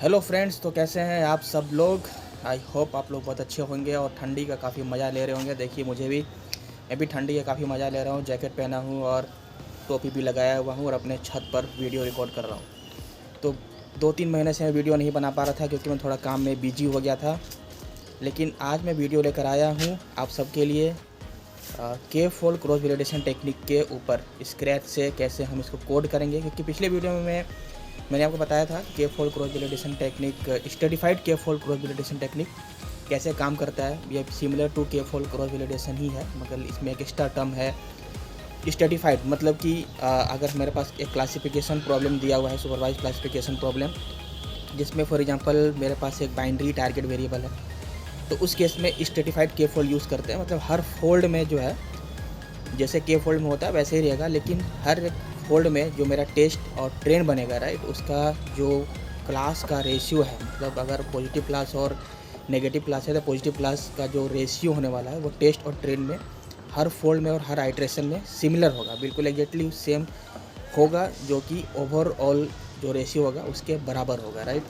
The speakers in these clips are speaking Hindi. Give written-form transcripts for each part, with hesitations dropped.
हेलो फ्रेंड्स, तो कैसे हैं आप सब लोग। आई होप आप लोग बहुत अच्छे होंगे और ठंडी का काफ़ी मज़ा ले रहे होंगे। देखिए मैं भी ठंडी का काफ़ी मज़ा ले रहा हूँ। जैकेट पहना हूँ और टोपी भी लगाया हुआ हूँ और अपने छत पर वीडियो रिकॉर्ड कर रहा हूँ। तो 2-3 महीने से मैं वीडियो नहीं बना पा रहा था क्योंकि मैं थोड़ा काम में बिजी हो गया था। लेकिन आज मैं वीडियो लेकर आया हूँ आप सबके लिए के फोल्ड क्रॉस वैलिडेशन टेक्निक के ऊपर स्क्रैच से कैसे हम इसको कोड करेंगे। क्योंकि पिछले वीडियो में मैंने आपको बताया था के fold cross validation technique, stratified के फोल्ड क्रॉस वैलिडेशन टेक्निक कैसे काम करता है। ये सिमिलर टू के फोल्ड क्रॉस वैलिडेशन ही है, मगर इसमें एक एक्स्ट्रा टर्म है स्टैटिफाइड। मतलब कि अगर मेरे पास एक क्लासिफिकेशन प्रॉब्लम दिया हुआ है, सुपरवाइज क्लासिफिकेशन प्रॉब्लम, जिसमें फॉर एग्जांपल मेरे पास एक बाइनरी टारगेट वेरिएबल है, तो उस केस में स्टैटिफाइड के फोल्ड यूज़ करते हैं। मतलब हर फोल्ड में जो है, जैसे के फोल्ड में होता है वैसे ही रहेगा, लेकिन हर एक फोल्ड में जो मेरा टेस्ट और ट्रेन बनेगा, राइट, उसका जो क्लास का रेशियो है, मतलब अगर पॉजिटिव क्लास और नेगेटिव क्लास है तो पॉजिटिव क्लास का जो रेशियो होने वाला है वो टेस्ट और ट्रेन में हर फोल्ड में और हर आइट्रेशन में सिमिलर होगा, बिल्कुल एग्जैक्टली सेम होगा, जो कि ओवरऑल जो रेशियो होगा उसके बराबर होगा, राइट।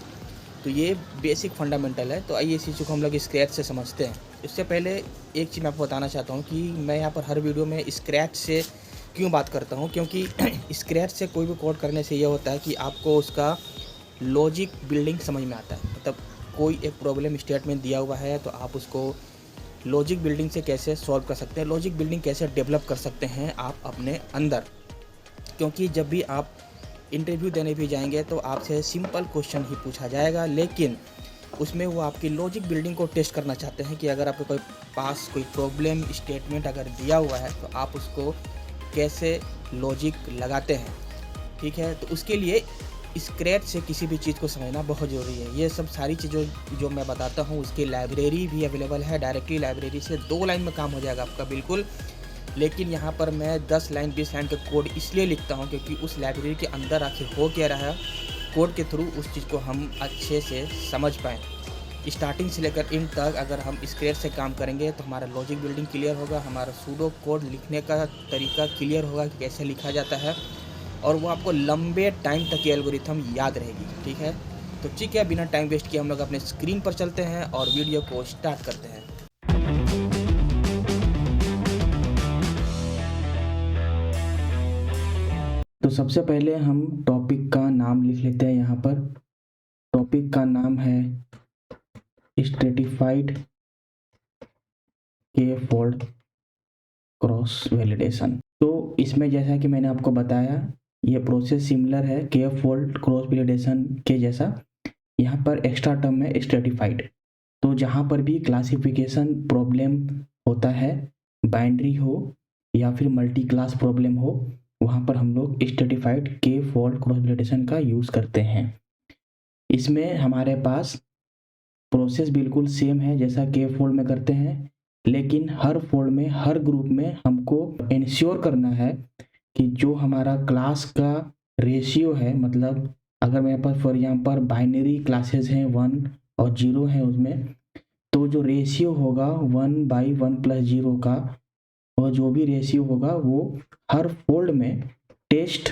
तो ये बेसिक फंडामेंटल है। तो आइए इस चीज़ को हम लोग स्क्रैच से समझते हैं। इससे पहले एक चीज़ मैं आपको बताना चाहता हूँ कि मैं यहाँ पर हर वीडियो में स्क्रैच से क्यों बात करता हूँ, क्योंकि स्क्रैच से कोई भी कोड करने से ये होता है कि आपको उसका लॉजिक बिल्डिंग समझ में आता है। मतलब कोई एक प्रॉब्लम स्टेटमेंट दिया हुआ है तो आप उसको लॉजिक बिल्डिंग से कैसे सॉल्व कर सकते हैं, लॉजिक बिल्डिंग कैसे डेवलप कर सकते हैं आप अपने अंदर। क्योंकि जब भी आप इंटरव्यू देने भी जाएंगे तो आपसे सिंपल क्वेश्चन ही पूछा जाएगा, लेकिन उसमें वो आपकी लॉजिक बिल्डिंग को टेस्ट करना चाहते हैं कि अगर आपके कोई पास कोई प्रॉब्लम स्टेटमेंट अगर दिया हुआ है तो आप उसको कैसे लॉजिक लगाते हैं। ठीक है, तो उसके लिए स्क्रैच से किसी भी चीज़ को समझना बहुत ज़रूरी है। ये सब सारी चीज़ों जो मैं बताता हूँ उसकी लाइब्रेरी भी अवेलेबल है। डायरेक्टली लाइब्रेरी से 2 लाइन में काम हो जाएगा आपका, बिल्कुल। लेकिन यहाँ पर मैं 10 लाइन 20 लाइन के कोड इसलिए लिखता हूँ क्योंकि उस लाइब्रेरी के अंदर आखिर हो क्या रहा है, कोड के थ्रू उस चीज़ को हम अच्छे से समझ पाएँ। स्टार्टिंग से लेकर एंड तक अगर हम स्क्रैच से काम करेंगे तो हमारा लॉजिक बिल्डिंग क्लियर होगा, हमारा सूडो कोड लिखने का तरीका क्लियर होगा कि कैसे लिखा जाता है, और वो आपको लंबे टाइम तक ये एल्गोरिथम याद रहेगी। ठीक है, तो ठीक है, बिना टाइम वेस्ट किए हम लोग अपने स्क्रीन पर चलते हैं और वीडियो को स्टार्ट करते हैं। तो सबसे पहले हम टॉपिक का नाम लिख लेते हैं। यहाँ पर टॉपिक का नाम है स्ट्रेटिफाइड के फोल्ड क्रॉस वैलिडेशन। तो इसमें जैसा कि मैंने आपको बताया, ये प्रोसेस सिमिलर है के फोल्ड क्रॉस वैलिडेशन के जैसा। यहाँ पर एक्स्ट्रा टर्म है स्ट्रेटिफाइड। तो जहाँ पर भी क्लासिफिकेशन प्रॉब्लम होता है, बाइनरी हो या फिर मल्टी क्लास प्रॉब्लम हो, वहाँ पर हम लोग स्ट्रेटिफाइड के फोल्ड क्रॉस वैलिडेशन का यूज़ करते हैं। इसमें हमारे पास प्रोसेस बिल्कुल सेम है जैसा के फोल्ड में करते हैं, लेकिन हर फोल्ड में हर ग्रुप में हमको इंश्योर करना है कि जो हमारा क्लास का रेशियो है, मतलब अगर मेरे पास फॉर एग्जांपल बाइनरी क्लासेस हैं 1 और 0 है उसमें, तो जो रेशियो होगा 1/1+0 का, और जो भी रेशियो होगा वो हर फोल्ड में टेस्ट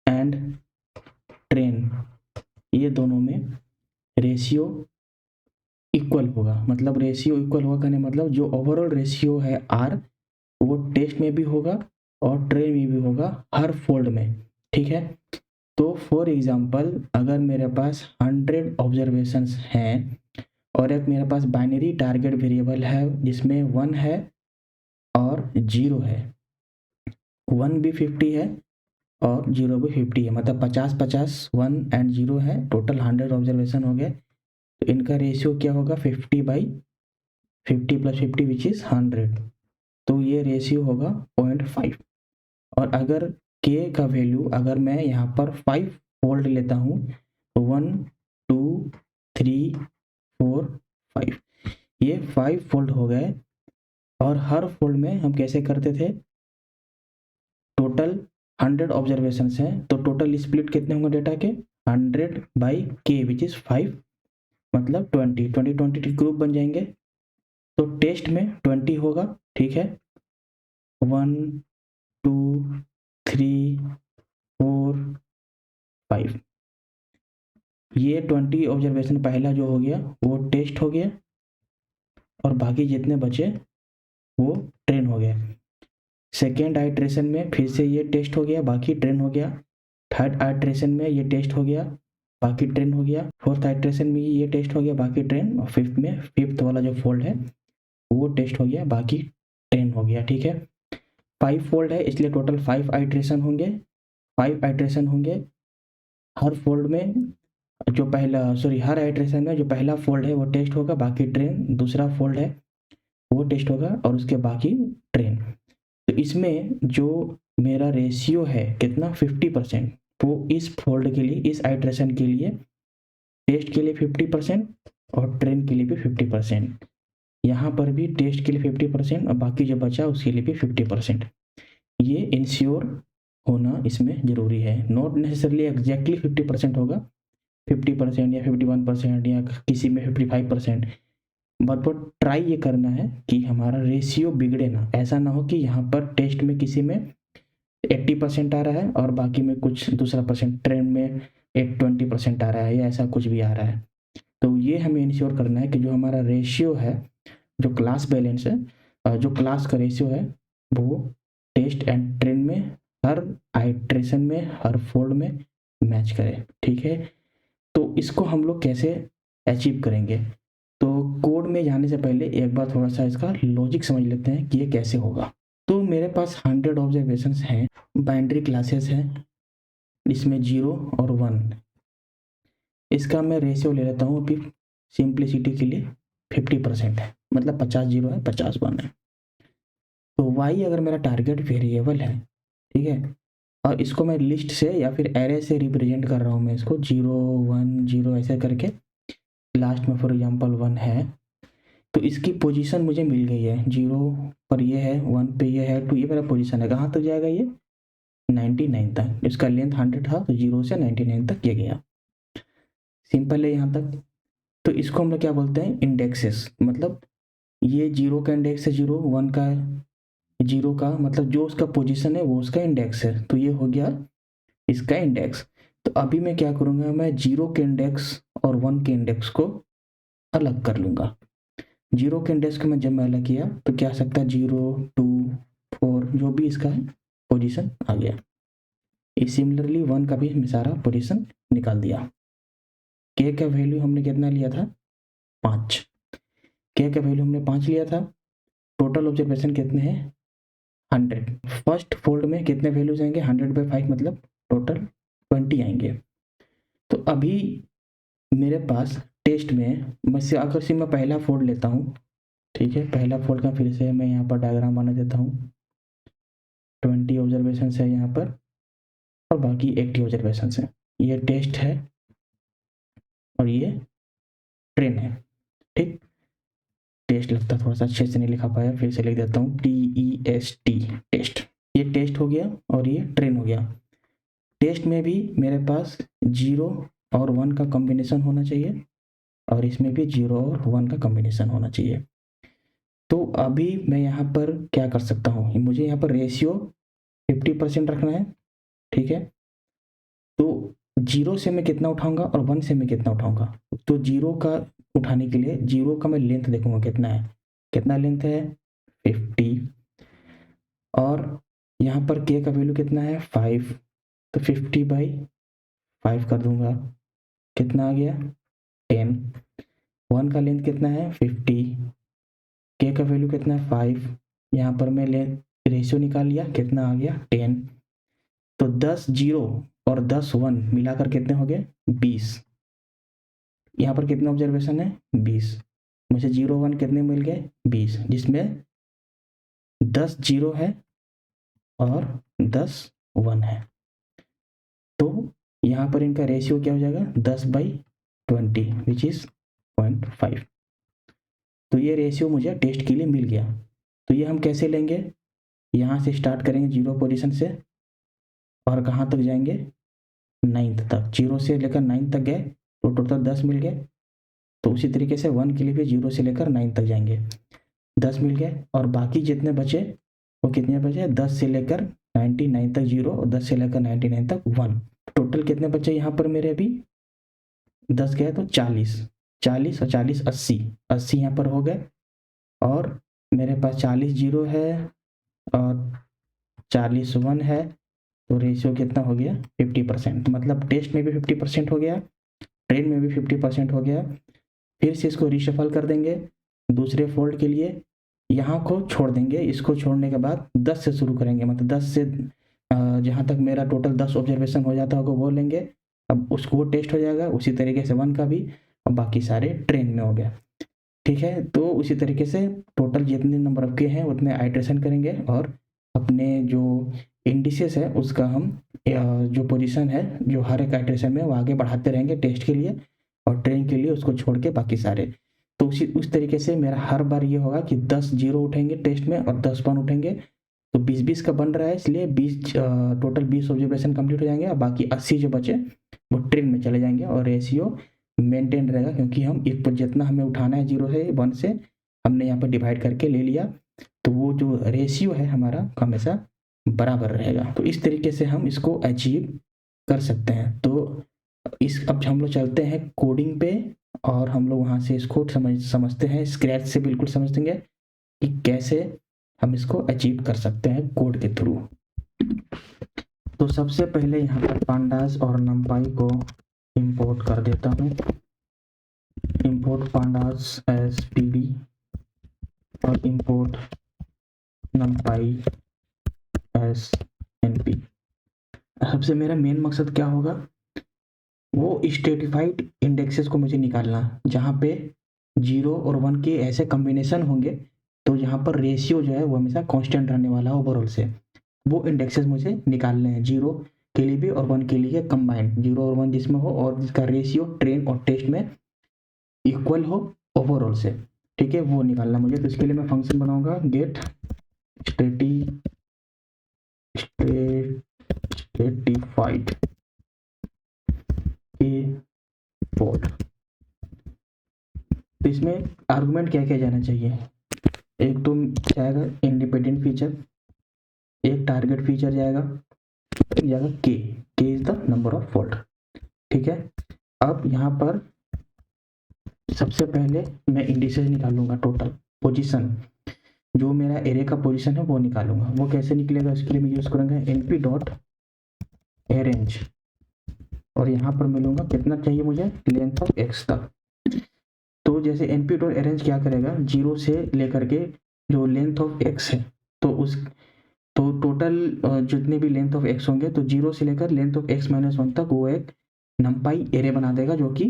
एंड ट्रेन, ये दोनों में रेशियो इक्वल होगा। मतलब रेशियो इक्वल होगा कहने मतलब जो ओवरऑल रेशियो है आर, वो टेस्ट में भी होगा और ट्रेन में भी होगा हर फोल्ड में। ठीक है, तो फॉर एग्जांपल अगर मेरे पास 100 ऑब्जर्वेशंस हैं और एक मेरे पास बाइनरी टारगेट वेरिएबल है जिसमें 1 है और 0 है, 1 भी 50 है और 0 भी 50 है, मतलब 50-50, 1 एंड 0 है, टोटल 100 ऑब्जर्वेशन हो गए। तो इनका रेशियो क्या होगा, 50/50 + 50 विच इज़ 100। तो ये रेशियो होगा 0.5। और अगर के का वैल्यू अगर मैं यहाँ पर 5 फोल्ड लेता हूँ तो 1 2 3 4 5, ये 5 फोल्ड हो गए। और हर फोल्ड में हम कैसे करते थे, टोटल 100 ऑब्जर्वेशंस हैं तो टोटल स्प्लिट कितने होंगे डेटा के, 100/k विच इज़ 5, मतलब 20 ग्रुप बन जाएंगे। तो टेस्ट में 20 होगा। ठीक है, 1 2 3 4 5, ये 20 ऑब्जर्वेशन पहला जो हो गया वो टेस्ट हो गया, और बाकी जितने बचे वो ट्रेन हो गया। सेकेंड आइट्रेशन में फिर से ये टेस्ट हो गया, बाकी ट्रेन हो गया। थर्ड आइट्रेशन में ये टेस्ट हो गया, बाकी ट्रेन हो गया। फोर्थ आइट्रेशन में ये टेस्ट हो गया, बाकी ट्रेन। और फिफ्थ में, फिफ्थ वाला जो फोल्ड है वो टेस्ट हो गया, बाकी ट्रेन हो गया। ठीक है, 5 फोल्ड है इसलिए टोटल 5 आइट्रेशन होंगे। 5 आइट्रेशन होंगे, हर फोल्ड में जो पहला, सॉरी, हर आइट्रेशन में जो पहला फोल्ड है वो टेस्ट होगा, बाकी ट्रेन। दूसरा फोल्ड है वो टेस्ट होगा, और उसके बाकी ट्रेन। तो इसमें जो मेरा रेशियो है कितना, 50%, वो इस फोल्ड के लिए, इस आइट्रेशन के लिए, टेस्ट के लिए 50% और ट्रेन के लिए भी 50%। यहाँ पर भी टेस्ट के लिए 50% और बाकी जो बचा उसके लिए भी 50%। ये इंश्योर होना इसमें ज़रूरी है। नॉट नेसेसरली एग्जैक्टली 50% होगा, 50% या 51% या किसी में 55%, बट ट्राई ये करना है कि हमारा रेशियो बिगड़े ना। ऐसा ना हो कि यहाँ पर टेस्ट में किसी में 80% आ रहा है और बाकी में कुछ दूसरा परसेंट, ट्रेन में 20% आ रहा है, या ऐसा कुछ भी आ रहा है। तो ये हमें इंश्योर करना है कि जो हमारा रेशियो है, जो क्लास बैलेंस है, जो क्लास का रेशियो है, वो टेस्ट एंड ट्रेन में हर आइट्रेशन में, हर फोल्ड में मैच करे। ठीक है, तो इसको हम लोग कैसे अचीव करेंगे? तो कोड में जाने से पहले एक बार थोड़ा सा इसका लॉजिक समझ लेते हैं कि ये कैसे होगा। तो मेरे पास 100 ऑब्जर्वेशंस हैं, बाइनरी क्लासेस हैं, इसमें 0 और 1। इसका मैं रेशियो ले लेता हूँ अभी सिंप्लिसिटी के लिए, 50% है, मतलब 50 0 है, 50 1 है। तो y अगर मेरा टारगेट वेरिएबल है, ठीक है, और इसको मैं लिस्ट से या फिर एरे से रिप्रेजेंट कर रहा हूँ, मैं इसको 0 1 0 ऐसे करके, लास्ट में फॉर एग्जांपल 1 है, तो इसकी पोजीशन मुझे मिल गई है। 0 पर ये है, 1 पे ये है, तो ये मेरा पोजीशन है। कहाँ तक जाएगा ये? 99 तक। इसका लेंथ 100 था तो 0 से 99 तक ये गया। सिंपल है यहाँ तक। तो इसको हम लोग क्या बोलते हैं? इंडेक्सेस। मतलब ये 0 का इंडेक्स है 0, 1 का 0 का, मतलब जो उसका पोजीशन है वो उसका इंडेक्स है। तो ये हो गया इसका इंडेक्स। तो अभी मैं क्या करूँगा, मैं 0 के इंडेक्स और 1 के इंडेक्स को अलग कर लूँगा। 0 के इंडेक्स को मैं जब मैं अलग किया तो क्या आ सकता है, 0 2 4 जो भी इसका है पोजीशन आ गया। सिमिलरली 1 का भी मैं सारा पोजीशन निकाल दिया। के का वैल्यू हमने कितना लिया था? 5। के का वैल्यू हमने 5 लिया था। टोटल ऑब्जर्वेशन कितने हैं? 100। फर्स्ट फोल्ड में कितने वैल्यूज आएंगे? 100/5 मतलब टोटल 20 आएंगे। तो अभी मेरे पास टेस्ट में, मैं से अगर से मैं पहला फोल्ड लेता हूँ, ठीक है, पहला फोल्ड का फिर से मैं यहाँ पर डायग्राम बना देता हूँ। 20 ऑब्जर्वेशन है यहाँ पर और बाकी 80 ऑब्जर्वेशन है। ये टेस्ट है और ये ट्रेन है। ठीक, टेस्ट लगता थोड़ा सा अच्छे से नहीं लिखा पाया, फिर से लिख देता हूँ, TEST, टेस्ट। ये टेस्ट हो गया और ये ट्रेन हो गया। टेस्ट में भी मेरे पास 0 और 1 का कॉम्बिनेशन होना चाहिए और इसमें भी 0 और 1 का कॉम्बिनेशन होना चाहिए। तो अभी मैं यहाँ पर क्या कर सकता हूँ, मुझे यहाँ पर रेशियो 50% रखना है। ठीक है, तो 0 से मैं कितना उठाऊंगा और 1 से मैं कितना उठाऊंगा? तो 0 का उठाने के लिए 0 का मैं लेंथ देखूंगा कितना है। कितना लेंथ है? 50। और यहाँ पर के का वैल्यू कितना है? 5। तो 50/5 कर दूंगा, कितना आ गया? 10। 1 का लेंथ कितना है? 50। के का वैल्यू कितना है? 5। यहाँ पर मैं लेंथ रेशियो निकाल लिया, कितना आ गया? 10। तो 10 0 और 10 1 मिलाकर कितने हो गए? 20। यहाँ पर कितने ऑब्जर्वेशन है? 20। मुझे 0 1 कितने मिल गए? 20, जिसमें 10 0 है और 10 1 है। तो यहाँ पर इनका रेशियो क्या हो जाएगा? 10/20 विच इज 0.5। तो ये रेशियो मुझे टेस्ट के लिए मिल गया। तो ये हम कैसे लेंगे? यहाँ से स्टार्ट करेंगे 0 पोजीशन से और कहाँ तक जाएंगे? 9th तक। 0 से लेकर 9 तक गए तो टोटल 10 मिल गए। तो उसी तरीके से 1 के लिए भी 0 से लेकर 9 तक जाएंगे, 10 मिल गए। और बाकी जितने बचे वो कितने बचे? 10 से लेकर 99 तक 0 और 10 से लेकर 99 तक 1। टोटल कितने बचे यहाँ पर मेरे? अभी 10 गया तो 40, 40 और 40 80, 80 यहाँ पर हो गए। और मेरे पास 40 जीरो है और 40 1 है, तो रेशियो कितना हो गया 50%। मतलब टेस्ट में भी 50% हो गया, ट्रेन में भी 50% हो गया। फिर से इसको रीशफल कर देंगे दूसरे फोल्ड के लिए, यहाँ को छोड़ देंगे। इसको छोड़ने के बाद 10 से शुरू करेंगे, मतलब 10 से जहाँ तक मेरा टोटल 10 ऑब्जर्वेशन हो जाता होगा वो लेंगे। अब उसको वो टेस्ट हो जाएगा, उसी तरीके से 1 का भी, और बाकी सारे ट्रेन में हो गया। ठीक है, तो उसी तरीके से टोटल जितने नंबर ऑफ के हैं उतने आइट्रेशन करेंगे, और अपने जो इंडिसेस है उसका हम जो पोजीशन है जो हर एक आइट्रेशन में वो आगे बढ़ाते रहेंगे टेस्ट के लिए, और ट्रेन के लिए उसको छोड़ के बाकी सारे। तो उस तरीके से मेरा हर बार ये होगा कि 10 जीरो उठेंगे टेस्ट में और 10 1 उठेंगे, तो 20-20 का बन रहा है, इसलिए 20 टोटल 20 ऑब्जर्वेशन कंप्लीट हो जाएंगे, और बाकी 80 जो बचे वो ट्रेन में चले जाएंगे, और रेशियो मेंटेन रहेगा, क्योंकि हम एक पर जितना हमें उठाना है 0 से 1 से हमने यहाँ पर डिवाइड करके ले लिया, तो वो जो रेशियो है हमारा हमेशा बराबर रहेगा। तो इस तरीके से हम इसको अचीव कर सकते हैं। तो अब हम लोग चलते हैं कोडिंग पे, और हम लोग वहाँ से इसको समझते हैं, स्क्रैच से बिल्कुल समझेंगे कि कैसे हम इसको अचीव कर सकते हैं कोड के थ्रू। तो सबसे पहले यहाँ पर पांडास और नंपाई को इंपोर्ट कर देता हूँ। इंपोर्ट पांडास एज पीडी और इंपोर्ट नंपाई एज एनपी। सबसे मेरा मेन मकसद क्या होगा, वो स्ट्रेटिफाइड इंडेक्सेस को मुझे निकालना, जहाँ पे 0 और 1 के ऐसे कॉम्बिनेशन होंगे, तो यहाँ पर रेशियो जो है वो हमेशा कांस्टेंट रहने वाला है ओवरऑल से। वो इंडेक्सेस मुझे निकालने हैं 0 के लिए भी और 1 के लिए कंबाइंड, 0 और 1 जिसमें हो और जिसका रेशियो ट्रेन और टेस्ट में इक्वल हो ओवरऑल से। ठीक है, वो निकालना मुझे। तो इसके लिए मैं फंक्शन बनाऊंगा गेट स्ट्रेटिफाइड फोल्ड। तो इसमें आर्गुमेंट क्या क्या जाना चाहिए, एक तो जाएगा इंडिपेंडेंट फीचर, एक टारगेट फीचर जाएगा, एक जाएगा के is the number of fold. ठीक है, अब यहाँ पर सबसे पहले मैं इंडिसेस निकालूंगा, टोटल पोजीशन जो मेरा एरे का पोजीशन है वो निकालूंगा। वो कैसे निकलेगा, इसके लिए मैं यूज करूंगा np डॉट अरेंज, और यहाँ पर मिलूंगा कितना चाहिए मुझे, लेंथ ऑफ x तक। तो जैसे np डॉट अरेंज क्या करेगा, 0 से लेकर के जो लेंथ ऑफ x है, तो टोटल जितने भी लेंथ ऑफ x होंगे, तो 0 से लेकर लेंथ ऑफ x माइनस 1 तक वो एक नंपाई एरे बना देगा, जो कि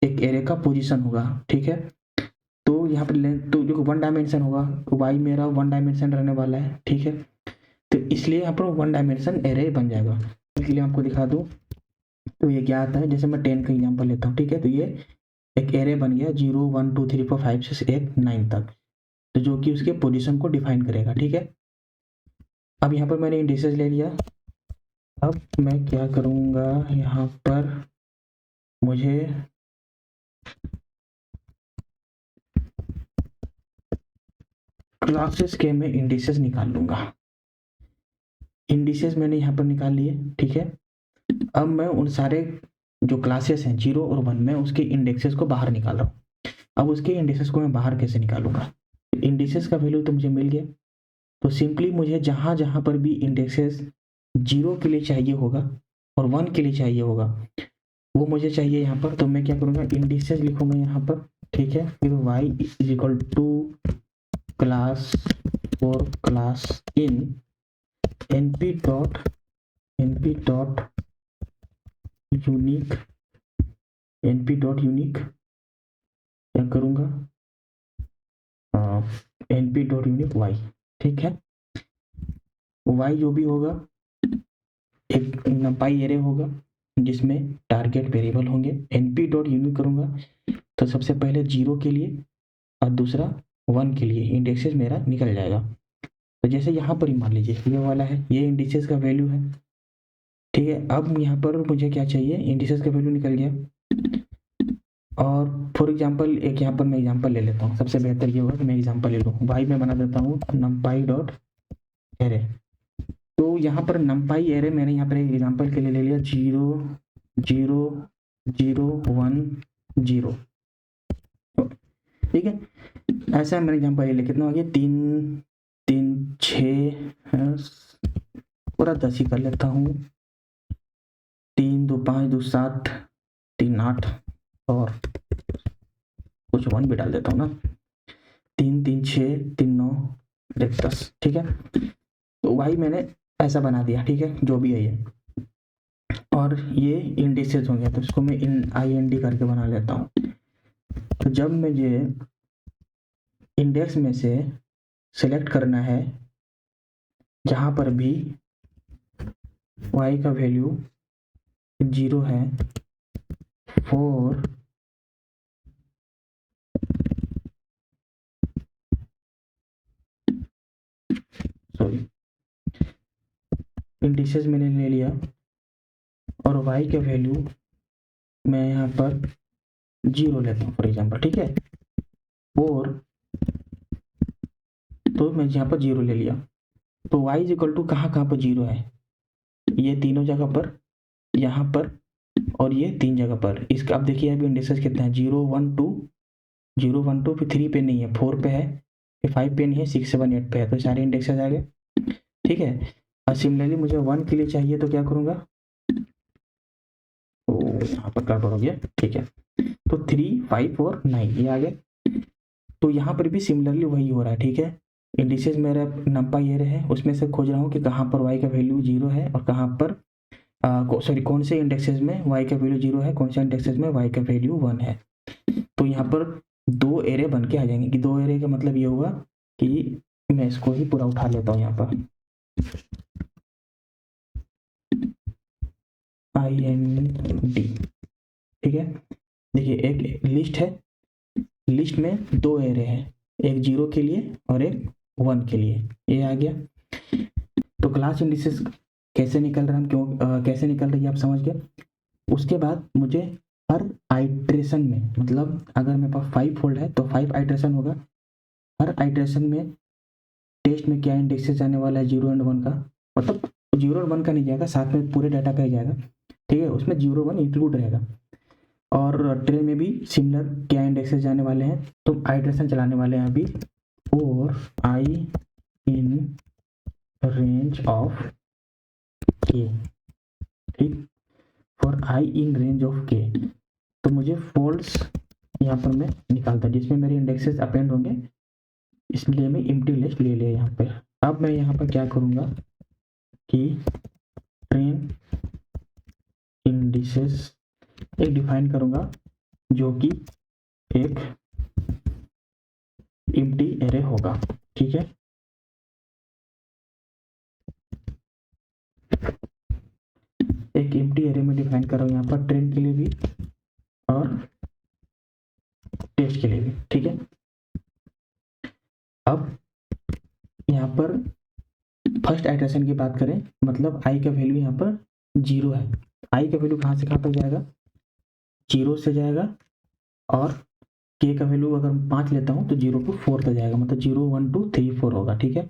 एक एरे का पोजीशन होगा। ठीक है, तो यहाँ पर लेंथ तो जो 1 डायमेंशन होगा, y मेरा 1 डायमेंशन रहने वाला है। ठीक है, तो इसलिए यहाँ पर 1 डायमेंशन एरे बन जाएगा। इसलिए आपको दिखा दूँ, तो ये क्या आता है, जैसे मैं 10 का एग्जाम्पल लेता हूँ। ठीक है, तो ये एक एरे बन गया 0 1 2 3 4 5 6 8 9 तक, तो जो कि उसके पोजीशन को डिफाइन करेगा। ठीक है, अब यहाँ पर मैंने इंडिसेस ले लिया। अब मैं क्या करूँगा, यहाँ पर मुझे क्लासेस के मैं इंडिसेस निकाल लूँगा। इंडिसेस मैंने यहाँ पर निकाल लिए। ठीक है, अब मैं उन सारे जो क्लासेस हैं 0 और 1 में उसके इंडेक्सेस को बाहर निकाल रहा हूँ। अब उसके इंडिसेस को मैं बाहर कैसे निकालूंगा, इंडिसेस का वैल्यू तो मुझे मिल गया, तो सिंपली मुझे जहाँ जहाँ पर भी इंडेक्सेस 0 के लिए चाहिए होगा और 1 के लिए चाहिए होगा, वो मुझे चाहिए यहाँ पर। तो मैं क्या करूँगा, इंडिसेस लिखूंगा यहाँ पर। ठीक है, फिर y is equal to class और class in np dot unique क्या करूँगा, np डॉट यूनिक y। ठीक है, y जो भी होगा एक नंपाई एरे होगा जिसमें टारगेट वेरिएबल होंगे। np डॉट यूनिक करूँगा तो सबसे पहले 0 के लिए और दूसरा 1 के लिए इंडेक्सेस मेरा निकल जाएगा। तो जैसे यहाँ पर ही मान लीजिए ये वाला है, ये इंडिसेस का वैल्यू है। ठीक है, अब यहाँ पर मुझे क्या चाहिए, इंडिसेस का वैल्यू निकल गया, और फॉर एग्जांपल एक यहाँ पर मैं एग्जांपल ले लेता हूँ। सबसे बेहतर ये होगा कि मैं एग्जांपल ले लूँ, y में बना देता हूँ नंपाई डॉट एरे। तो यहाँ पर नंपाई एरे मैंने यहाँ पर एक एग्जांपल के लिए ले लिया 0 0 0 1 0, ठीक है। ऐसा मैंने एग्जाम्पल ये लिया, कितना हो गया 3 3 6, पूरा 10 ही कर लेता हूँ। 3 2 5 2 7 3 8 और कुछ 1 भी डाल देता हूँ ना। 3 3 6 3 9 10, ठीक है। तो वाई मैंने ऐसा बना दिया, ठीक है, जो भी है ये। और ये इंडिसेस हो गया, तो इसको मैं IND करके बना लेता हूँ। तो जब मुझे इंडेक्स में से सेलेक्ट करना है जहाँ पर भी y का वैल्यू 0 है, फॉर सॉरी इंडिसेस मैंने ले लिया और y का वैल्यू मैं यहाँ पर 0 लेता हूँ फॉर एग्जाम्पल, ठीक है। और तो मैं यहाँ पर 0 ले लिया, तो y इज इक्वल टू कहाँ कहाँ पर 0 है, ये तीनों जगह पर, यहाँ पर और ये 3 जगह पर। इसका अब देखिए अभी इंडिसेस कितना है, 0 1 2 0 1 2, फिर 3 पे नहीं है, 4 पे है, फिर 5 पे नहीं है, 6 7 8 पे है, तो सारे इंडेक्सेस आ गए, ठीक है। और सिमिलरली मुझे 1 के लिए चाहिए तो क्या करूँगा, तो यहाँ पर गड़बड़ हो गया, ठीक है। तो 3 5 और 9 ये आ गए। तो यहाँ पर भी सिमिलरली वही हो रहा है, ठीक है। इंडिसेस मेरा नंपा ये रहे, उसमें से खोज रहा हूँ कि कहाँ पर y का वैल्यू 0 है और कहाँ पर सॉरी कौन से इंडेक्सेस में y का वैल्यू 0 है, कौन से इंडेक्सेस में y का वैल्यू 1 है। तो यहाँ पर 2 एरे बन के आ जाएंगे, कि 2 एरे का मतलब ये हुआ कि मैं इसको ही पूरा उठा लेता हूँ यहाँ पर, IND, ठीक है। देखिए एक लिस्ट है, लिस्ट में 2 एरे हैं, एक 0 के लिए और एक 1 के लिए, ये आ गया। तो क्लास इंडिसेस कैसे निकल रहा है, हम क्यों कैसे निकल रही है आप समझ गए। उसके बाद मुझे हर आइट्रेशन में, मतलब अगर मेरे पास 5 फोल्ड है तो 5 आइट्रेशन होगा, हर आइट्रेशन में टेस्ट में क्या इंडेक्सेस जाने वाला है 0 एंड 1 का, मतलब 0 और 1 का नहीं जाएगा, साथ में पूरे डाटा का ही जाएगा, ठीक है, उसमें 0 1 इंक्लूड रहेगा। और ट्रे में भी सिमिलर क्या इंडेक्सेस जाने वाले हैं, तो आइट्रेशन चलाने वाले हैं अभी, और आई इन रेंज ऑफ के, ठीक, for I in range of के। तो मुझे फॉल्स यहाँ पर मैं निकालता जिसमें मेरे इंडेक्सेस अपेंड होंगे, इसलिए मैं एम्प्टी लिस्ट ले लिया यहाँ पे। अब मैं यहाँ पर क्या करूँगा कि ट्रेन इंडिसेस एक डिफाइन करूँगा जो कि एक एम्प्टी एरे होगा, ठीक है। एक एम्प्टी एरे में डिफाइन कर रहा हूँ यहाँ पर, ट्रेन के लिए भी और टेस्ट के लिए भी, ठीक है। अब यहाँ पर फर्स्ट आइटरेशन की बात करें, मतलब आई का वैल्यू यहाँ पर 0 है, आई का वैल्यू कहाँ से कहाँ तक जाएगा, 0 से जाएगा, और के का वैल्यू अगर 5 लेता हूँ तो 0 को 4 तक जाएगा, मतलब 0 1 2 3 4 होगा, ठीक है।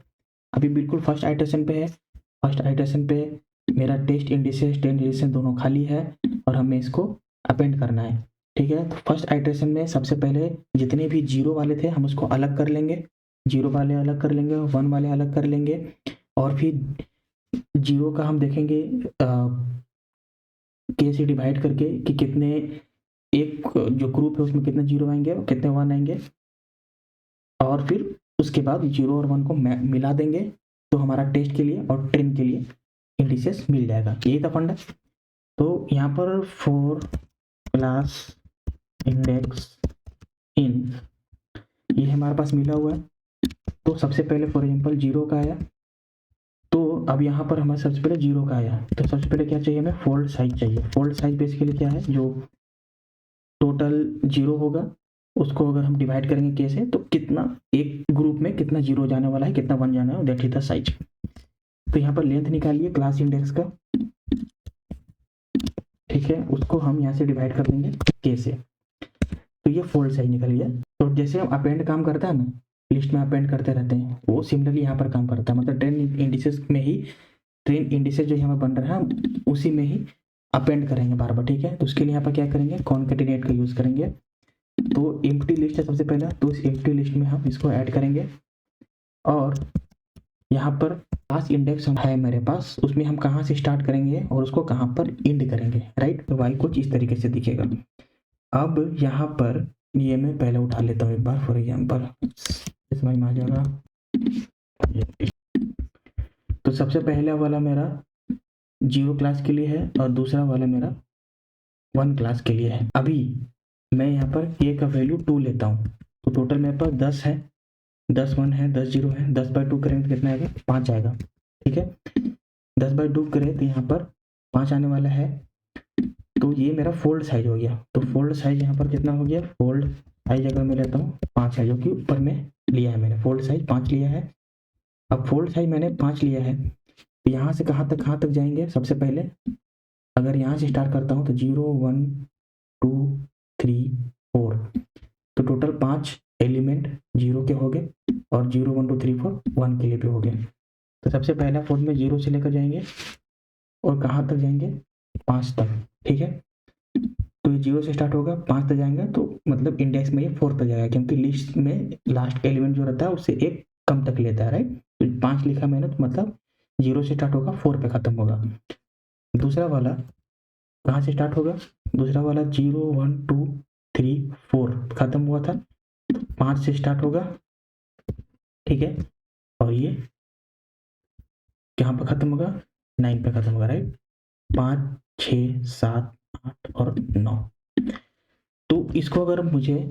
अभी बिल्कुल फर्स्ट आइटरेशन पे है, फर्स्ट आइटरेशन पे मेरा टेस्ट इंडिसेस टेन इंडिसेस दोनों खाली है और हमें इसको अपेंड करना है, ठीक है। तो फर्स्ट आइटरेशन में सबसे पहले जितने भी 0 वाले थे हम उसको अलग कर लेंगे, 0 वाले अलग कर लेंगे, 1 वाले अलग कर लेंगे, और फिर 0 का हम देखेंगे के से डिवाइड करके कि कितने, एक जो ग्रुप है उसमें कितने 0 आएंगे और कितने 1 आएंगे, और फिर उसके बाद 0 और 1 को मिला देंगे, तो हमारा टेस्ट के लिए और ट्रेन के लिए इंडिसेस मिल जाएगा, यही था फंडा। तो यहाँ पर फॉर क्लास इंडेक्स इन, ये हमारे पास मिला हुआ है। तो सबसे पहले फॉर एग्जाम्पल 0 का आया, तो अब यहाँ पर हमारे सबसे पहले 0 का आया, तो सबसे पहले क्या चाहिए हमें, फोल्ड साइज चाहिए। फोल्ड साइज बेसिकली क्या है, जो टोटल 0 होगा उसको अगर हम डिवाइड करेंगे कैसे, तो कितना एक ग्रुप में कितना 0 जाने वाला है, कितना 1 जाना है, दैट इज द साइज। तो यहाँ पर लेंथ निकालिए क्लास इंडेक्स का, ठीक है, उसको हम यहाँ से डिवाइड कर देंगे के से, तो ये फोल्ड साइज निकल गया। तो जैसे हम अपेंड काम करता है ना, लिस्ट में अपेंड करते रहते हैं, वो सिमिलरली यहाँ पर काम करता है, मतलब ट्रेन इंडिसेस में ही, ट्रेन इंडिसेस जो यहाँ पर बन रहा है उसी में ही अपेंड करेंगे बार बार, ठीक है। तो उसके लिए यहाँ पर क्या करेंगे, कॉन्केटिनेट का यूज़ करेंगे। तो एम्प्टी लिस्ट है सबसे पहला, तो इस एम्प्टी लिस्ट में हम इसको ऐड करेंगे और यहाँ पर क्लास इंडेक्स है मेरे पास, उसमें हम कहाँ से स्टार्ट करेंगे और उसको कहाँ पर एंड करेंगे, राइट। तो वाई कुछ इस तरीके से दिखेगा। अब यहाँ पर ये मैं पहले उठा लेता हूँ एक बार, फॉर एग्जाम्पल समझ में आ जाएगा। तो सबसे पहला वाला मेरा 0 क्लास के लिए है और दूसरा वाला मेरा 1 क्लास के लिए है। अभी मैं यहाँ पर k का वैल्यू 2 लेता हूँ, तो टोटल मेरे पास 10 है, 10 1 है, 10 0 है, 10/2 करेंगे तो कितना आएगा, 5 आएगा, ठीक है। 10/2 करें तो यहाँ पर 5 आने वाला है। तो ये मेरा फोल्ड साइज हो गया। तो फोल्ड साइज यहाँ पर कितना हो गया, फोल्ड साइज अगर मैं लेता हूँ 5 है, जो कि ऊपर में लिया है मैंने, फोल्ड साइज 5 लिया है। अब फोल्ड साइज मैंने 5 लिया है, तो यहाँ से कहाँ तक जाएंगे, सबसे पहले अगर यहाँ से स्टार्ट करता हूँ तो 0 1 2 3 4, तो टोटल 5 एलिमेंट 0 के हो गए और 0 1 2 3 4 1 के लिए भी हो गए। तो सबसे पहला फोल्ड में 0 से लेकर जाएंगे और कहाँ तक जाएंगे, 5 तक, ठीक है। तो ये 0 से स्टार्ट होगा, 5 तक जाएंगे, तो मतलब इंडेक्स में ये 4 तक जाएगा, क्योंकि लिस्ट में लास्ट एलिमेंट जो रहता है उससे एक कम तक लेता है, राइट। तो 5 लिखा मैंने, तो मतलब 0 से स्टार्ट होगा, 4 पे खत्म होगा। दूसरा वाला कहाँ से स्टार्ट होगा, दूसरा वाला 0 1 2 3 4 खत्म हुआ था, 5 से स्टार्ट होगा, ठीक है। और ये कहाँ पर खत्म होगा, 9 पे खत्म होगा, राइट। 5 6 7 8 और 9। तो इसको अगर मुझे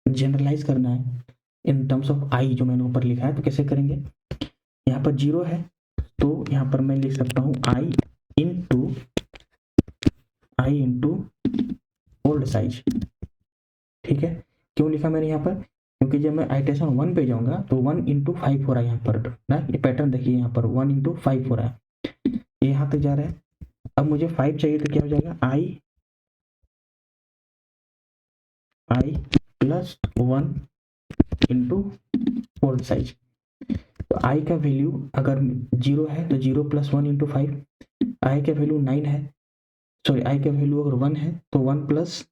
जनरलाइज करना है इन टर्म्स ऑफ आई, जो मैंने ऊपर लिखा है, तो कैसे करेंगे, यहाँ पर 0 है तो यहाँ पर मैं लिख सकता हूँ आई इंटू फोल्ड साइज, ठीक है। क्यों लिखा मैंने यहाँ पर, क्योंकि जब मैं आइटरेशन 1 पे जाऊंगा तो 1 इंटू 5 हो रहा है यहाँ पर ना, ये पैटर्न देखिए यहाँ पर 1 इंटू 5 हो रहा है, ये यहाँ तक जा रहा है। अब मुझे 5 चाहिए तो क्या हो जाएगा, आई प्लस 1 इंटू फोल्ड साइज। तो आई का वैल्यू अगर 0 है तो 0 प्लस 1 इंटू 5, आई का वैल्यू 9 है, सॉरी आई का वैल्यू अगर 1 है तो 1 प्लस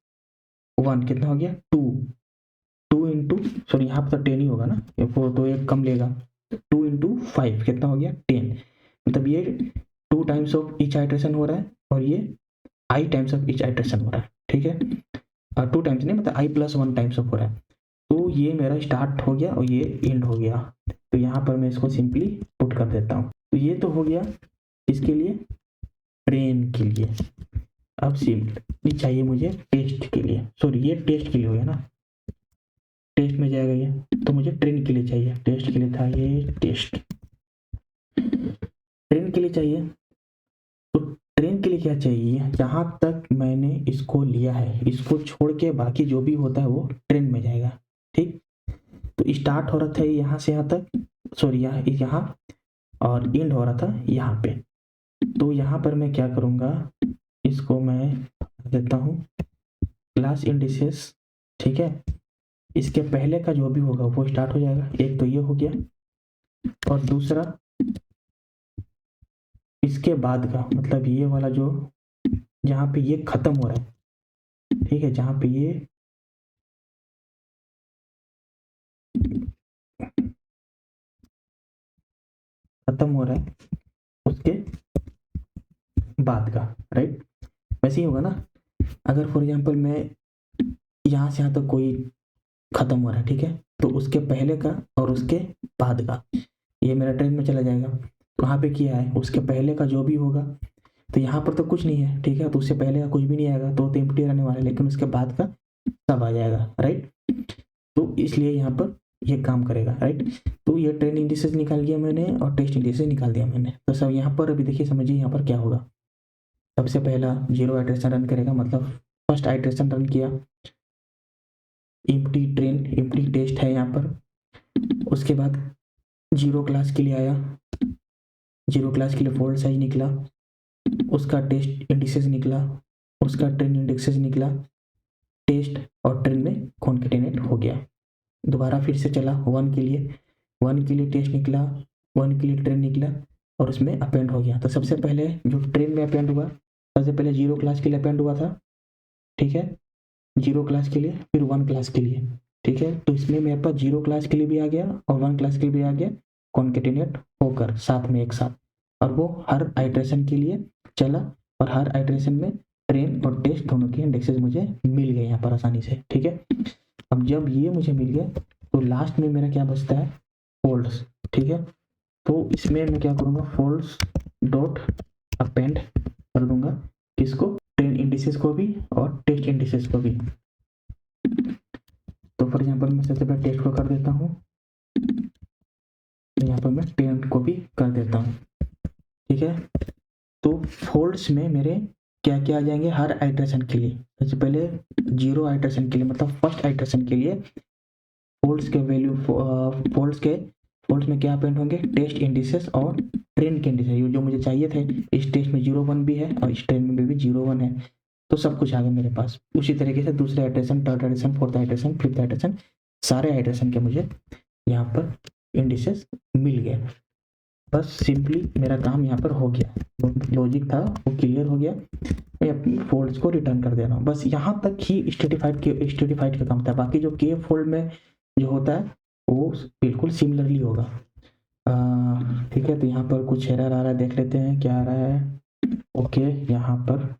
1 कितना हो गया, 2 इंटू, सॉरी यहाँ पर तो 10 ही होगा ना, तो एक कम लेगा, 2 इंटू 5 कितना हो गया, 10। मतलब ये 2 टाइम्स ऑफ ईच आइटरेशन हो रहा है और ये आई टाइम्स ऑफ ईच आइटरेशन हो रहा है, ठीक है। 2 टाइम्स नहीं, मतलब आई प्लस 1 टाइम्स ऑफ हो रहा है। तो ये मेरा स्टार्ट हो गया और ये एंड हो गया। तो यहाँ पर मैं इसको सिंपली पुट कर देता हूँ। तो ये तो हो गया इसके लिए, ट्रेन के लिए। अब सिंपली चाहिए मुझे टेस्ट के लिए, सॉरी ये टेस्ट के लिए हो गया ना, टेस्ट में जाएगा ये, तो मुझे ट्रेन के लिए चाहिए, टेस्ट के लिए था ये, टेस्ट ट्रेन के लिए चाहिए। तो ट्रेन के लिए क्या चाहिए, जहाँ तक मैंने इसको लिया है इसको छोड़ के बाकी जो भी होता है वो ट्रेन में जाएगा, ठीक। तो स्टार्ट हो रहा था यहाँ से यहाँ तक, सॉरी यहाँ और एंड हो रहा था यहाँ पे। तो यहाँ पर मैं क्या करूँगा, इसको मैं देता हूँ क्लास इंडिसेस, ठीक है। इसके पहले का जो भी होगा वो स्टार्ट हो जाएगा, एक तो ये हो गया, और दूसरा इसके बाद का, मतलब ये वाला जो जहाँ पे ये खत्म हो रहा है, ठीक है, जहाँ पे ये खत्म हो रहा है उसके बाद का, राइट। वैसे ही होगा ना, अगर फॉर एग्जांपल मैं यहाँ से यहाँ तक कोई खत्म हो रहा है, ठीक है, तो उसके पहले का और उसके बाद का ये मेरा ट्रेन में चला जाएगा। तो यहाँ पे किया है उसके पहले का जो भी होगा, तो यहाँ पर तो कुछ नहीं है, ठीक है, तो उससे पहले का कुछ भी नहीं आएगा, तो एम्प्टी रहने वाला है, लेकिन उसके बाद का सब आ जाएगा, राइट। तो इसलिए यहाँ पर ये काम करेगा, राइट। तो ये ट्रेन इंडिसेस निकाल दिया मैंने और टेस्ट इंडिसेस निकाल दिया मैंने। तो सब यहाँ पर अभी देखिए, समझिए यहाँ पर क्या होगा। सबसे पहला 0 आइटरेशन रन करेगा, मतलब फर्स्ट आइटरेशन रन किया, एम्प्टी ट्रेन एम्प्टी टेस्ट है यहाँ पर। उसके बाद 0 क्लास के लिए आया, 0 क्लास के लिए फोल्ड साइज निकला, उसका टेस्ट इंडिसेस निकला, उसका ट्रेन इंडेक्सेस निकला, टेस्ट और ट्रेन में कॉन्केटेनेट हो गया। दोबारा फिर से चला 1 के लिए, 1 के लिए टेस्ट निकला, 1 के लिए ट्रेन निकला और उसमें अपेंड हो गया। तो सबसे पहले जो ट्रेन में अपेंड हुआ सबसे पहले 0 क्लास के लिए अपेंड हुआ था, ठीक है, 0 क्लास के लिए, फिर 1 क्लास के लिए, ठीक है। तो इसमें मेरे पास 0 क्लास के लिए भी आ गया और 1 क्लास के लिए भी आ गया, कॉन्केटिनेट होकर साथ में एक साथ, और वो हर आइट्रेशन के लिए चला, और हर आइट्रेशन में ट्रेन और टेस्ट दोनों के इंडेक्सेस मुझे मिल गए यहाँ पर आसानी से, ठीक है। अब जब ये मुझे मिल गया तो लास्ट में मेरा क्या बचता है, फोल्ड्स, ठीक है। तो इसमें मैं क्या करूँगा, फोल्ड्स डॉट अपेंड कर दूंगा, किसको, ट्रेन इंडिसेस को भी और टेस्ट इंडिसेस को भी। तो फॉर एग्जाम्पल मैं सबसे पहले टेस्ट को कर देता हूँ, यहाँ पर मैं ट्रेन को भी कर देता हूँ, ठीक है। तो फोल्ड्स में मेरे क्या क्या आ जाएंगे हर आइट्रेशन के लिए। सबसे पहले 0 आइट्रेशन के लिए, मतलब फर्स्ट आइट्रेशन के लिए फोल्ड्स के वैल्यू, फोल्ड्स में क्या अपेंड होंगे, टेस्ट इंडिसेस और ट्रेन के इंडिसेस, जो मुझे चाहिए थे। इस टेस्ट में 0 1 भी है और इस ट्रेन में भी 0 1 है, तो सब कुछ आ गया मेरे पास। उसी तरीके से दूसरे iteration, third iteration, fourth iteration, fifth iteration, सारे आइट्रेशन के मुझे यहाँ पर इंडिसेस मिल गए। बस सिंपली मेरा काम यहाँ पर हो गया, लॉजिक था वो क्लियर हो गया, मैं अपनी फोल्ड्स को रिटर्न कर दे रहा हूँ। बस यहाँ तक ही स्टेटिफाइड का काम था। बाकी जो के फोल्ड में जो होता है वो बिल्कुल सिमिलरली होगा, ठीक है। तो यहाँ पर कुछ एरर आ रहा है, देख लेते हैं क्या आ रहा है। ओके, यहाँ पर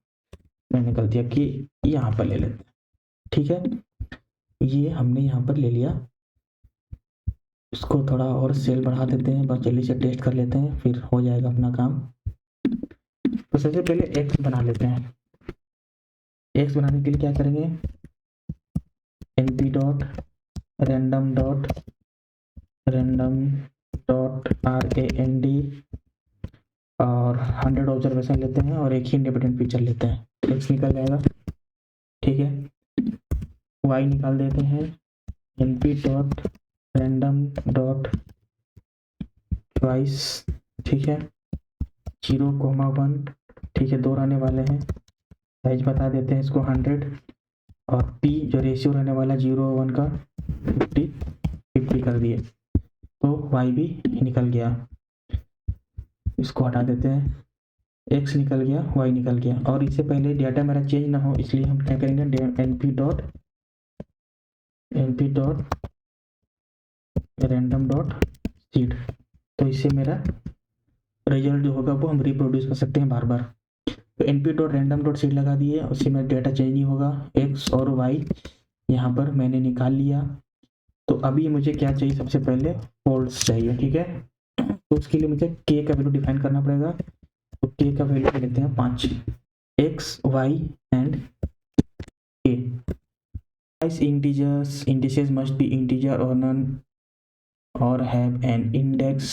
मैंने गलती दिया कि यहाँ पर ले लेते हैं, ठीक है। ये हमने यहाँ पर ले लिया, इसको थोड़ा और सेल बढ़ा देते हैं, बस जल्दी से टेस्ट कर लेते हैं, फिर हो जाएगा अपना काम। तो सबसे पहले एक्स बना लेते हैं। एक्स बनाने के लिए क्या करेंगे, np dot random dot rand और 100 ऑब्जर्वेशन लेते हैं और एक ही इंडिपेंडेंट फीचर लेते हैं, एक्स निकल जाएगा, ठीक है। वाई निकाल देते हैं, np dot random dot twice, ठीक है, 0,1, ठीक है, 2 रहने वाले हैं। साइज बता देते हैं इसको 100, और p जो रेशियो रहने वाला 0 1 का 50 कर दिए, तो y भी निकल गया। इसको हटा देते हैं, x निकल गया, y निकल गया। और इससे पहले डाटा मेरा चेंज ना हो इसलिए हम क्या करेंगे, np dot random dot seed. तो इससे मेरा रिजल्ट जो होगा वो हम रिप्रोड्यूस कर सकते हैं बार बार। तो np dot random dot seed लगा दिए, उससे मेरा डेटा चेंज नहीं होगा। x और y यहाँ पर मैंने निकाल लिया। तो अभी मुझे क्या चाहिए, सबसे पहले फोल्ड्स चाहिए, ठीक है। तो उसके लिए मुझे k का वैल्यू डिफाइन करना पड़ेगा। तो k का वैल्यू लेते हैं 5, x y and k। Indices must be integer और नन और have an index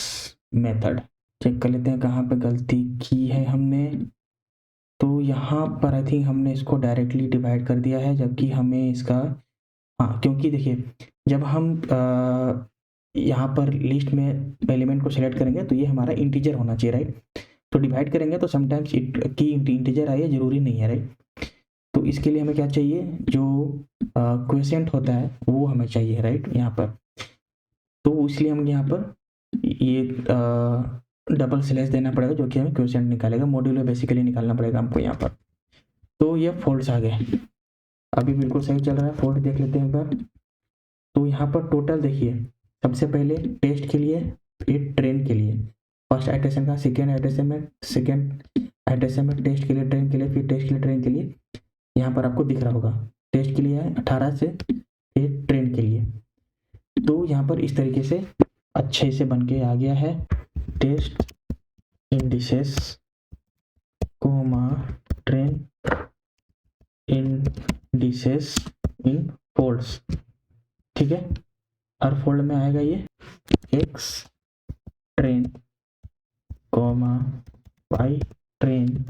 method. Check कर लेते हैं कहाँ पे गलती की है हमने। तो यहाँ पर आई थिंक हमने इसको डायरेक्टली डिवाइड कर दिया है, जबकि हमें इसका, हाँ, क्योंकि देखिए जब हम यहाँ पर लिस्ट में एलिमेंट को सिलेक्ट करेंगे तो ये हमारा इंटीजर होना चाहिए, राइट। तो डिवाइड करेंगे तो समटाइम्स की इंटीजर आए, जरूरी नहीं है, राइट। तो इसके लिए हमें क्या चाहिए, जो क्वेशेंट होता है वो हमें चाहिए, राइट, यहाँ पर। तो इसलिए हम यहाँ पर ये डबल स्लैश देना पड़ेगा, जो कि हमें क्वेशेंट निकालेगा, मॉड्यूलो बेसिकली निकालना पड़ेगा हमको यहाँ पर। तो ये फोल्ड्स आ गए, अभी बिल्कुल सही चल रहा है। फोल्ड देख लेते हैं एक बार। तो यहाँ पर टोटल देखिए, सबसे पहले टेस्ट के लिए, फिर ट्रेन के लिए, फर्स्ट आइट्रेशन का, सेकेंड आइट्रेशन में टेस्ट के लिए, ट्रेन के लिए, फिर टेस्ट के लिए, ट्रेन के लिए। यहाँ पर आपको दिख रहा होगा टेस्ट के लिए है 18 से, फिर ट्रेन के लिए। तो यहाँ पर इस तरीके से अच्छे से बन के आ गया है, test indices comma train indices in folds, ठीक है। हर फोल्ड में आएगा ये X train comma Y train,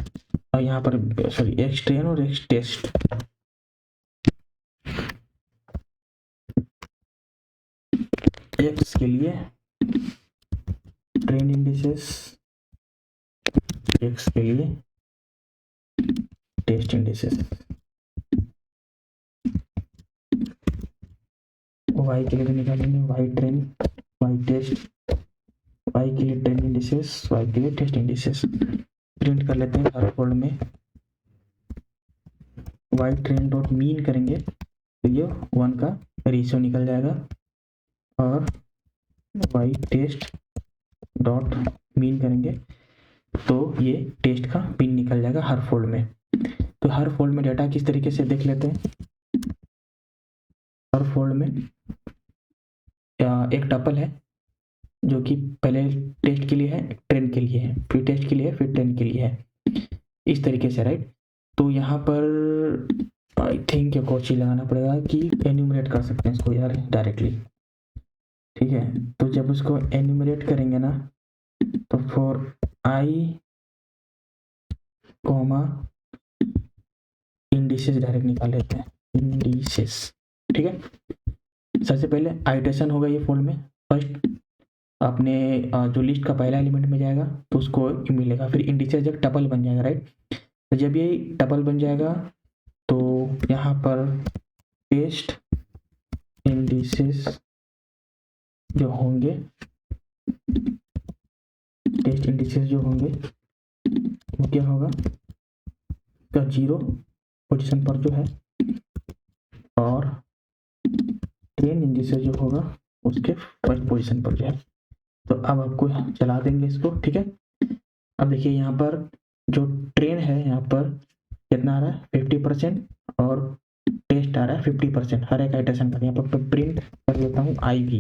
और यहाँ पर सॉरी एक्स ट्रेन और एक्स टेस्ट। एक्स के लिए ट्रेन इंडिसेस, एक्स के लिए टेस्ट इंडिसेस, वाई के लिए भी निकालेंगे, y train, y test, y के लिए ट्रेन इंडिसेस, वाई के लिए टेस्ट इंडिसेस। प्रिंट कर लेते हैं हर फोल्ड में। वाई ट्रेन डॉट मीन करेंगे तो ये 1 का रेशियो निकल जाएगा, और वाई टेस्ट डॉट मीन करेंगे तो ये टेस्ट का मीन निकल जाएगा हर फोल्ड में। तो हर फोल्ड में डाटा किस तरीके से देख लेते हैं। हर फोल्ड में एक टपल है जो कि पहले टेस्ट के लिए है, ट्रेन के लिए है, फिर टेस्ट के लिए है, फिर ट्रेन के लिए है, इस तरीके से, राइट। तो यहाँ पर आई थिंक एक और चीज़ लगाना पड़ेगा कि एन्यूमरेट कर सकते हैं इसको यार डायरेक्टली, ठीक है। तो जब उसको एन्यूमरेट करेंगे ना तो for I comma indices direct निकाल लेते हैं, इंडिसेस, ठीक है। सबसे पहले आइटरेशन होगा ये फोल्ड में, फर्स्ट अपने जो लिस्ट का पहला एलिमेंट में जाएगा तो उसको मिलेगा, फिर इंडिसेस जब टपल बन जाएगा, राइट। तो जब ये टपल बन जाएगा तो यहाँ पर टेस्ट इंडिसेस जो होंगे, टेस्ट इंडिसेस जो होंगे वो क्या होगा, तो 0 पोजीशन पर जो है, और ट्रेन इंडिसेस जो होगा उसके फर्स्ट पोजीशन पर जो है। तो अब आपको चला देंगे इसको, ठीक है। अब देखिए यहाँ पर जो ट्रेन है यहाँ पर कितना आ रहा है 50%, और टेस्ट आ रहा है 50% हर एक आइटरेशन का। यहाँ पर प्रिंट कर लेता हूँ आई भी,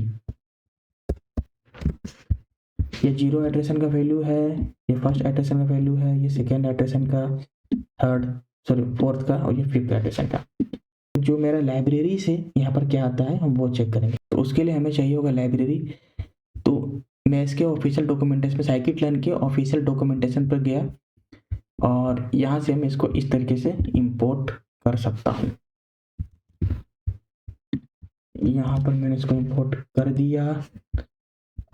ये 0 आइटरेशन का वैल्यू है, ये फर्स्ट आइटरेशन का वैल्यू है, ये सेकेंड आइटरेशन का, फोर्थ का, और ये फिफ्थ आइटरेशन का। जो मेरा लाइब्रेरी से यहाँ पर क्या आता है हम वो चेक करेंगे। तो उसके लिए हमें चाहिए होगा लाइब्रेरी। तो मैं इसके ऑफिशियल डॉक्यूमेंटेशन में scikit-learn के ऑफिशियल डॉक्यूमेंटेशन पर गया, और यहाँ से मैं इसको इस तरीके से इंपोर्ट कर सकता हूँ। यहाँ पर मैंने इसको इंपोर्ट कर दिया।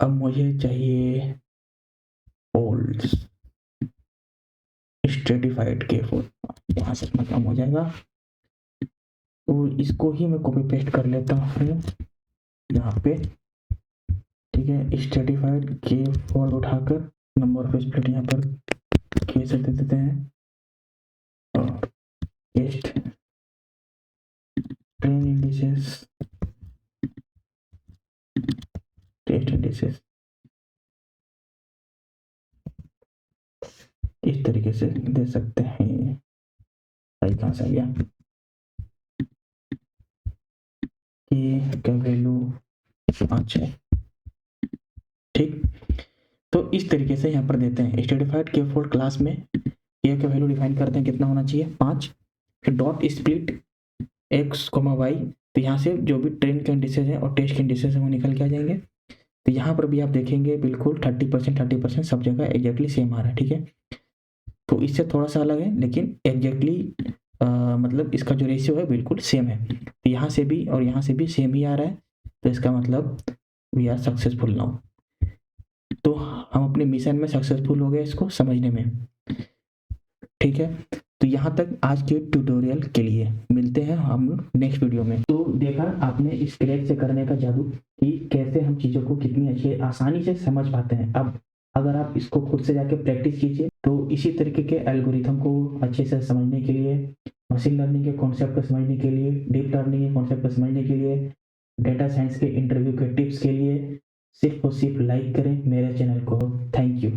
अब मुझे चाहिए फोल्ड्स स्ट्रेटिफाइड के फोल्ड, यहाँ से खत्म हो जाएगा। तो इसको ही मैं कॉपी पेस्ट कर लेता हूँ यहाँ पे, ठीक है। स्ट्रेटिफाइड के फोल्ड उठाकर नंबर ऑफ स्प्लिट यहाँ पर के से दे देते हैं, और test train indices, test indices इस तरीके से दे सकते हैं। सही कहाँ से आ गया कि का वैल्यू 5 है, ठीक। तो इस तरीके से यहाँ पर देते हैं स्ट्रेटिफाइड के फोल्ड क्लास में ए का वैल्यू डिफाइन करते हैं कितना होना चाहिए 5, फिर dot split x comma y, तो यहाँ से जो भी ट्रेन के इंडिसेस हैं और टेस्ट के इंडिसेस हैं वो निकल के आ जाएंगे। तो यहाँ पर भी आप देखेंगे बिल्कुल 30% सब जगह एग्जैक्टली सेम आ रहा है, ठीक है। तो इससे थोड़ा सा अलग है लेकिन एग्जैक्टली मतलब इसका जो रेशियो है बिल्कुल सेम है। तो यहाँ से भी और यहाँ से भी सेम ही आ रहा है, तो इसका मतलब वी आर सक्सेसफुल नाउ। तो हम अपने मिशन में सक्सेसफुल हो गए इसको समझने में, ठीक है। तो यहाँ तक आज के ट्यूटोरियल के लिए, मिलते हैं हम नेक्स्ट वीडियो में। तो देखा आपने स्क्रैच से करने का जादू कि कैसे हम चीज़ों को कितनी अच्छी आसानी से समझ पाते हैं। अब अगर आप इसको खुद से जाके प्रैक्टिस कीजिए तो इसी तरीके के एल्गोरिथम को अच्छे से समझने के लिए, मशीन लर्निंग के कॉन्सेप्ट को समझने के लिए, डीप लर्निंग के कॉन्सेप्ट को समझने के लिए, डेटा साइंस के इंटरव्यू के टिप्स के लिए सिर्फ और सिर्फ लाइक करें मेरे चैनल को। Thank you.